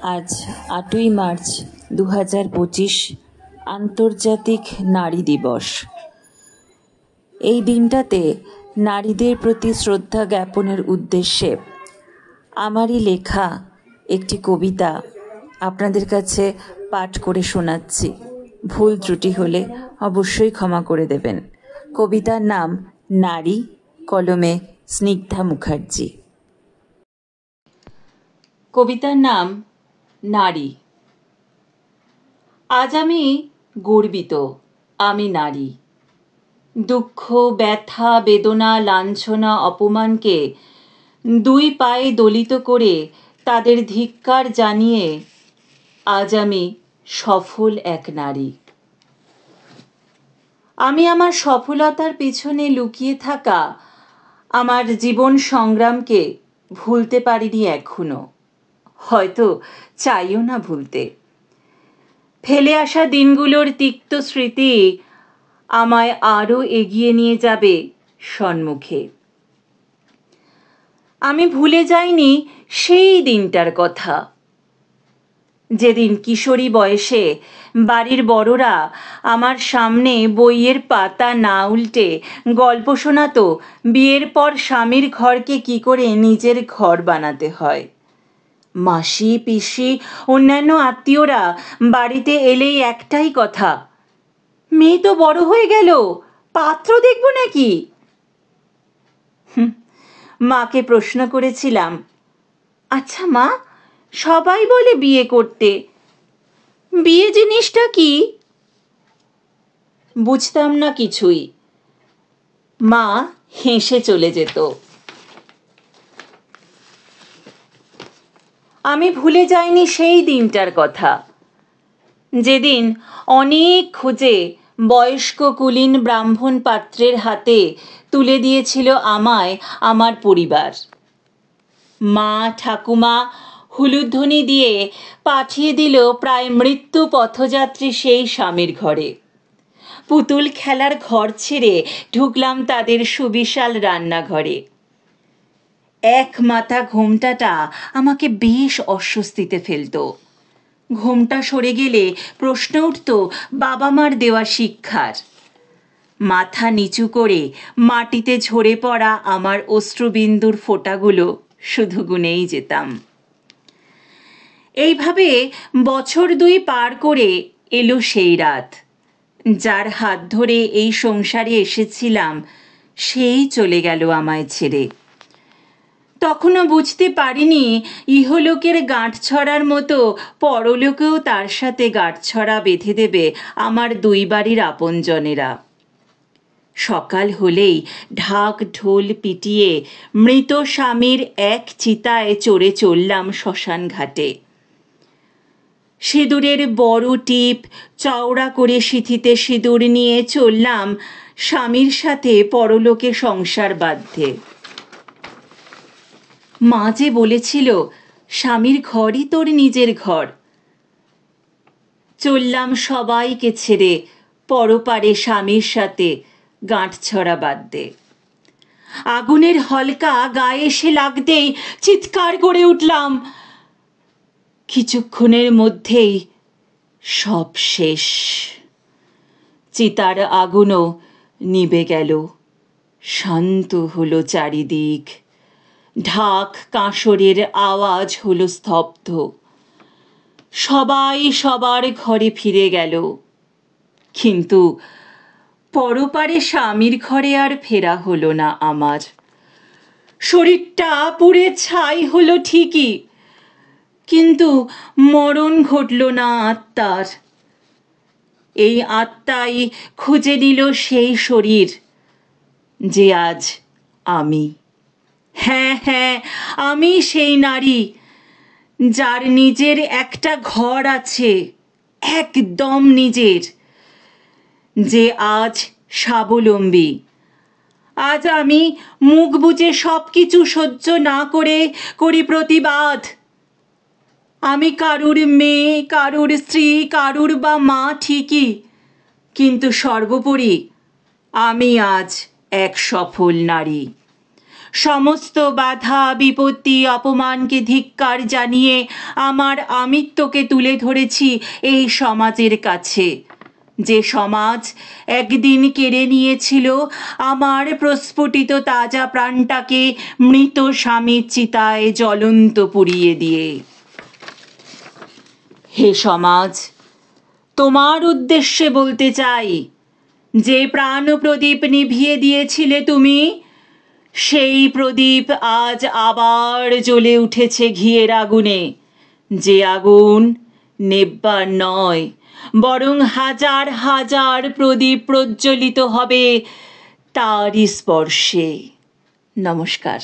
আজ ৮ই মার্চ ২০২৫ আন্তর্জাতিক নারী দিবস। এই দিনটাতে নারীদের প্রতি শ্রদ্ধা জ্ঞাপনের উদ্দেশ্যে আমারই লেখা একটি কবিতা আপনাদের কাছে পাঠ করে শোনাচ্ছি। ভুল ত্রুটি হলে অবশ্যই ক্ষমা করে দেবেন। কবিতার নাম নারী, কলমে স্নিগ্ধা মুখার্জি। কবিতার নাম নারী। আজ আমি গর্বিত, আমি নারী। দুঃখ, ব্যথা, বেদনা, লাঞ্ছনা, অপমানকে দুই পায়ে দলিত করে তাদের ধিক্কার জানিয়ে আজ আমি সফল এক নারী। আমি আমার সফলতার পিছনে লুকিয়ে থাকা আমার জীবন সংগ্রামকে ভুলতে পারিনি এখনো, হয়তো চাইও না ভুলতে। ফেলে আসা দিনগুলোর তিক্ত স্মৃতি আমায় আরও এগিয়ে নিয়ে যাবে সম্মুখে। আমি ভুলে যাইনি সেই দিনটার কথা, যেদিন কিশোরী বয়সে বাড়ির বড়রা আমার সামনে বইয়ের পাতা না উল্টে গল্প শোনাতো বিয়ের পর স্বামীর ঘরকে কি করে নিজের ঘর বানাতে হয়। মাসি, পিসি, অন্যান্য আত্মীয়রা বাড়িতে এলেই একটাই কথা, মেয়ে তো বড় হয়ে গেল, পাত্র দেখব নাকি? মাকে প্রশ্ন করেছিলাম, আচ্ছা মা, সবাই বলে বিয়ে করতে, বিয়ে জিনিসটা কি? বুঝতাম না কিছুই। মা হেসে চলে যেত। আমি ভুলে যাইনি সেই দিনটার কথা, যেদিন অনেক খুঁজে বয়স্ক কুলীন ব্রাহ্মণ পাত্রের হাতে তুলে দিয়েছিল আমায় আমার পরিবার। মা ঠাকুমা হুলুধ্বনি দিয়ে পাঠিয়ে দিল প্রায় মৃত্যু পথযাত্রী সেই স্বামীর ঘরে। পুতুল খেলার ঘর ছেড়ে ঢুকলাম তাদের সুবিশাল রান্নাঘরে। এক মাথা ঘোমটাটা আমাকে বেশ অস্বস্তিতে ফেলত। ঘোমটা সরে গেলে প্রশ্ন উঠত বাবা মার দেওয়া শিক্ষার। মাথা নিচু করে মাটিতে ঝরে পড়া আমার অশ্রুবিন্দুর ফোঁটাগুলো শুধু গুনেই যেতাম। এইভাবে বছর দুই পার করে এলো সেই রাত, যার হাত ধরে এই সংসারে এসেছিলাম সেই চলে গেল আমায় ছেড়ে। তখনও বুঝতে পারিনি ইহলোকের গাঁটছড়ার মতো পরলোকেও তার সাথে গাঁটছড়া বেঁধে দেবে আমার দুই বাড়ির আপনজনেরা। সকাল হলেই ঢাক ঢোল পিটিয়ে মৃত স্বামীর এক চিতায় চড়ে চললাম শ্মশান ঘাটে। সিঁদুরের বড় টিপ চওড়া করে সিঁথিতে সিঁদুর নিয়ে চললাম স্বামীর সাথে পরলোকে সংসার বাঁধতে। মা যে বলেছিল স্বামীর ঘরই তোর নিজের ঘর। চললাম সবাইকে ছেড়ে পরপারে স্বামীর সাথে গাঁটছড়া বাঁধতে। আগুনের হলকা গায়ে এসে লাগতেই চিৎকার করে উঠলাম। কিছুক্ষণের মধ্যেই সব শেষ। চিতার আগুনও নিভে গেল, শান্ত হলো চারিদিক। ঢাক কাঁসরের আওয়াজ হলো স্তব্ধ। সবাই সবার ঘরে ফিরে গেল, কিন্তু পরপারে স্বামীর ঘরে আর ফেরা হলো না আমার। শরীরটা পুড়ে ছাই হলো ঠিকই, কিন্তু মরণ ঘটল না আত্মার। এই আত্মাই খুঁজে নিল সেই শরীর যে আজ আমি। হ্যাঁ হ্যাঁ, আমি সেই নারী যার নিজের একটা ঘর আছে, একদম নিজের, যে আজ স্বাবলম্বী। আজ আমি মুখ বুজে সব কিছু সহ্য না করে করি প্রতিবাদ। আমি কারুর মেয়ে, কারুর স্ত্রী, কারুর বা মা ঠিকই, কিন্তু সর্বোপরি আমি আজ এক সফল নারী। সমস্ত বাধা বিপত্তি অপমানকে ধিক্কার জানিয়ে আমার আমিত্বকে তুলে ধরেছি এই সমাজের কাছে, যে সমাজ একদিন কেড়ে নিয়েছিল আমার প্রস্ফুটিত তাজা প্রাণটাকে মৃত স্বামীর চিতায় জ্বলন্ত পুড়িয়ে দিয়ে। হে সমাজ, তোমার উদ্দেশ্যে বলতে চাই, যে প্রাণ প্রদীপ নিভিয়ে দিয়েছিলে তুমি, সেই প্রদীপ আজ আবার জ্বলে উঠেছে ঘিয়ের আগুনে, যে আগুন নেববার নয়, বরং হাজার হাজার প্রদীপ প্রজ্বলিত হবে তারই স্পর্শে। নমস্কার।